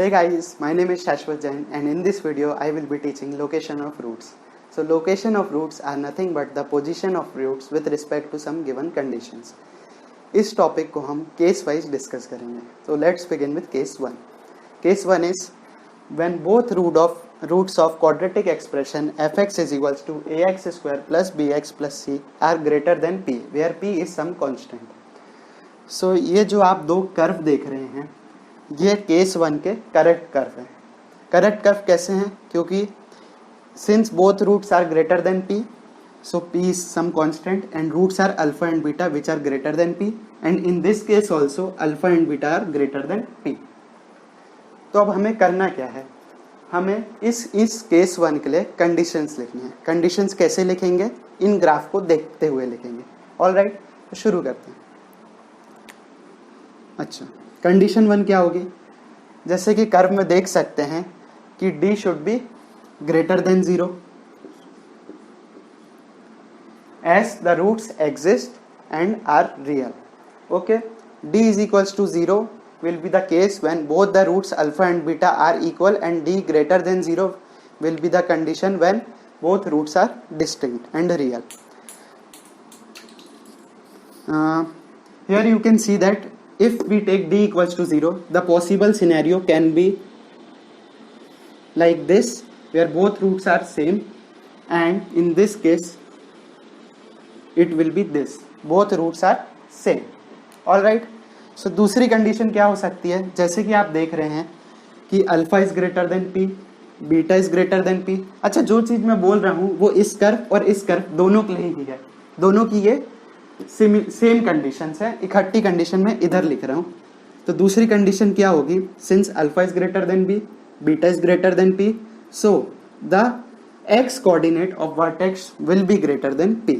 Hey guys, my name is Shashwat Jain and in this video I will be teaching location of roots. So location of roots are nothing but the position of roots with respect to some given conditions. इस topic को हम case wise discuss करेंगे. तो let's begin with case 1. Case 1 is when both roots of quadratic expression fx is equals to ax square plus bx plus c are greater than p where p is some constant. So ये जो आप दो curve देख रहे हैं ये case 1 के correct curve है. करेक्ट कर्व कैसे हैं? क्योंकि since both roots are greater than p, so p is some constant and roots are alpha and beta which are greater than p, and in this case also alpha and beta are greater than p. तो अब हमें करना क्या है? हमें इस case 1 के लिए कंडीशंस लिखनी है. कंडीशंस कैसे लिखेंगे? इन ग्राफ को देखते हुए लिखेंगे. ऑलराइट, तो शुरू करते हैं. अच्छा, कंडीशन 1 क्या होगी? जैसे कि कर्व में देख सकते हैं कि d should be greater then 0 as the roots exist and are real. Okay, d is equals to 0 will be the case when both the roots alpha and beta are equal, and d greater than 0 will be the condition when both roots are distinct and real. Here you can see that if we take d equals to 0, the possible scenario can be like this, where both roots are same, and in this case it will be this, both roots are same. Alright, so दूसरी condition क्या हो सकती है? जैसे कि आप देख रहे हैं कि alpha is greater than P, beta is greater than P. अच्छा, जो चीज मैं बोल रहा हूँ वो इस कर्व और इस कर्व दोनों के लिए ही है. दोनों की ये सेम कंडीशंस है. इकट्ठी कंडीशन में इधर लिख रहा हूँ. तो दूसरी कंडीशन क्या होगी? Since alpha is greater than B, beta is greater than P, so the X coordinate of vertex will be greater than P.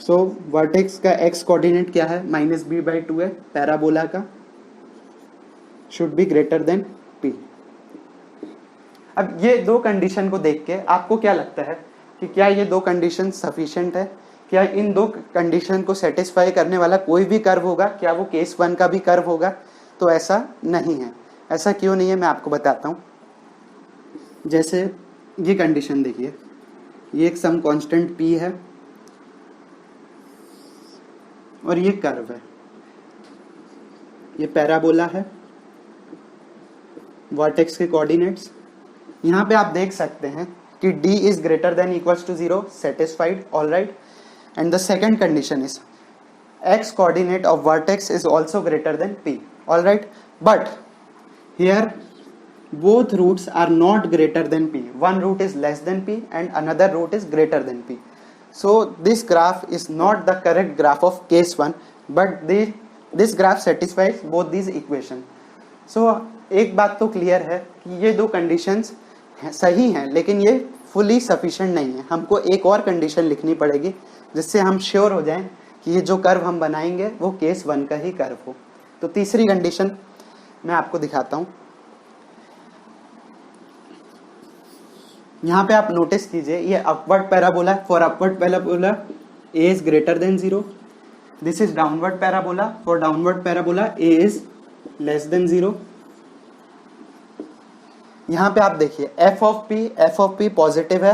So vertex का एक्स कोऑर्डिनेट क्या है? -b/2 है. पैराबोला का should be greater than P. अब ये दो condition को देख के आपको क्या लगता है कि क्या ये दो कंडीशन सफिशिएंट है? क्या इन दो कंडीशन को सेटिस्फाई करने वाला कोई भी कर्व होगा? क्या वो केस 1 का भी कर्व होगा? तो ऐसा नहीं है. ऐसा क्यों नहीं है, मैं आपको बताता हूँ. जैसे ये कंडीशन देखिए, ये एक सम कांस्टेंट p है और ये कर्व है, ये पैराबोला है, वर्टेक्स के कोऑर्डिनेट्स. यहाँ पे आप देख सकते हैं कि d is greater than equals to 0, satisfied. Alright, and the second condition is x coordinate of vertex is also greater than p. All right, but here both roots are not greater than p. One root is less than p and another root is greater than p. So this graph is not the correct graph of case 1, but this graph satisfies both these equations. So एक बात तो clear है कि ये दो conditions सही हैं, लेकिन ये फुली सफिशिएंट नहीं है. हमको एक और कंडीशन लिखनी पड़ेगी जिससे हम श्योर हो जाएं कि ये जो कर्व हम बनाएंगे वो केस 1 का ही कर्व हो. तो तीसरी कंडीशन मैं आपको दिखाता हूं. यहाँ पे आप नोटिस कीजिए, ये upward parabola. For upward parabola a is greater then 0. This is downward parabola. For downward parabola a is less than 0. यहाँ पे आप देखिए f ऑफ p पॉजिटिव है,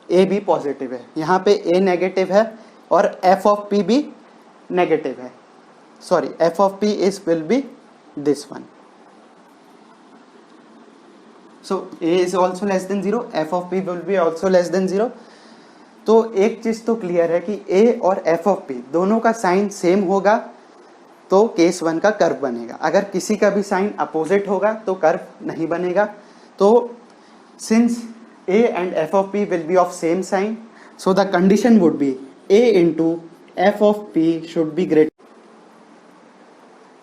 a भी पॉजिटिव है. यहाँ पे a नेगेटिव है और f ऑफ p भी नेगेटिव है. Sorry, f of p is will be this one. So a is also less than 0, f of p will be also less than 0. तो एक चीज तो क्लियर है कि a और f ऑफ p दोनों का साइन सेम होगा तो केस 1 का कर्व बनेगा. अगर किसी का भी साइन अपोजिट होगा तो कर्व नहीं बनेगा. तो since a and f of p will be of same sign, so the condition would be a into f of p should be greater.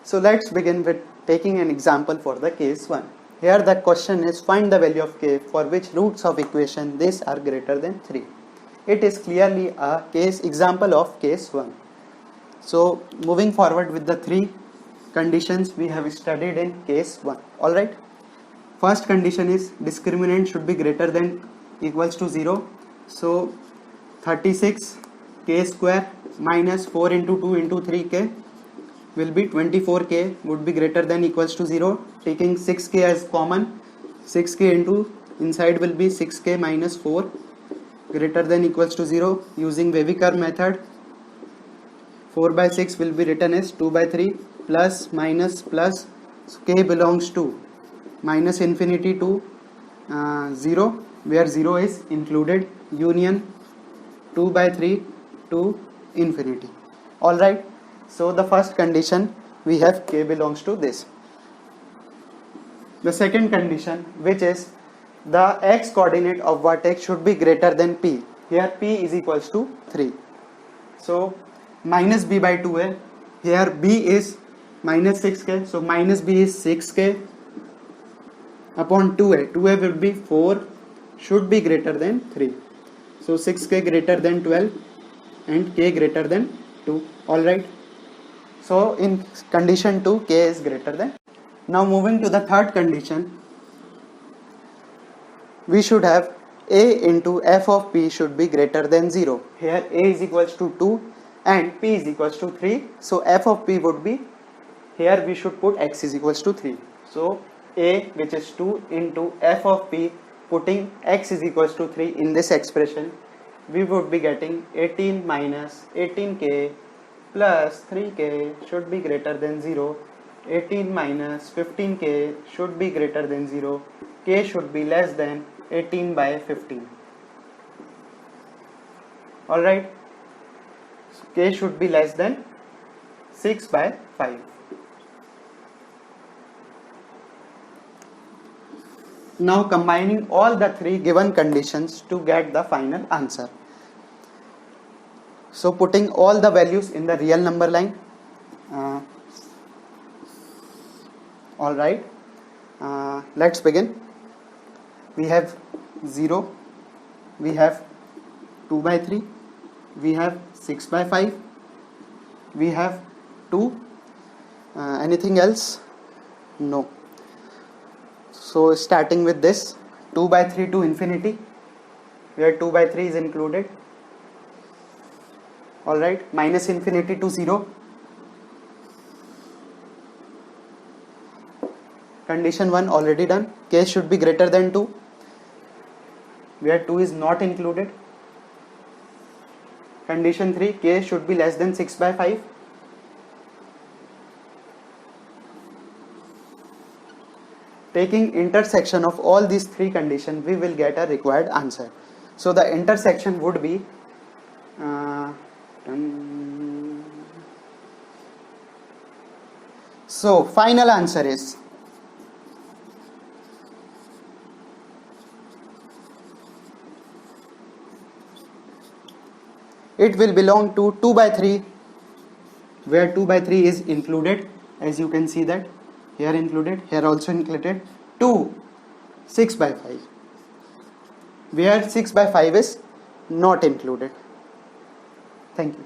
So let's begin with taking an example for the case 1. Here the question is find the value of k for which roots of equation this are greater than 3. It is clearly a case example of case 1. So moving forward with the three conditions we have studied in case 1. All right. First condition is discriminant should be greater than equals to 0. So 36 k square minus 4 into 2 into 3 k will be 24k would be greater than equals to 0. taking 6k as common, 6k into inside will be 6k minus 4 greater than equals to 0. Using wavy curve method, 4 by 6 will be written as 2 by 3 plus minus plus, so k belongs to minus infinity to 0, where 0 is included, union 2 by 3 to infinity. Alright, so the first condition we have k belongs to this. The second condition, which is the x coordinate of vertex should be greater than p. Here p is equals to 3. So minus b by 2a. Here b is minus 6k. So minus b is 6k upon 2a. 2a will be 4. Should be greater than 3. So 6k greater than 12 and k greater than 2. Alright. So in condition 2, k is greater than. Now moving to the third condition, we should have a into f of p should be greater than 0. Here a is equals to 2 and p is equals to 3. So f of p would be, here we should put x is equals to 3. So a, which is 2, into f of p, putting x is equals to 3 in this expression, we would be getting 18 minus 18k plus 3k should be greater than 0. 18 minus 15k should be greater than 0. K should be less than 18 by 15. Alright. So k should be less than 6 by 5. Now combining all the three given conditions to get the final answer. So putting all the values in the real number line. Alright, let's begin. We have 0, we have 2 by 3, we have 6 by 5, we have 2, anything else? No. So starting with this, 2 by 3 to infinity, where 2 by 3 is included. Alright, minus infinity to 0. Condition 1 already done. K should be greater than 2, where 2 is not included. Condition 3, k should be less than 6 by 5. Taking intersection of all these three conditions, we will get a required answer. So the intersection would be so final answer is it will belong to 2 by 3, where 2 by 3 is included, as you can see that here included, here also included, to 6 by 5, where 6 by 5 is not included. Thank you.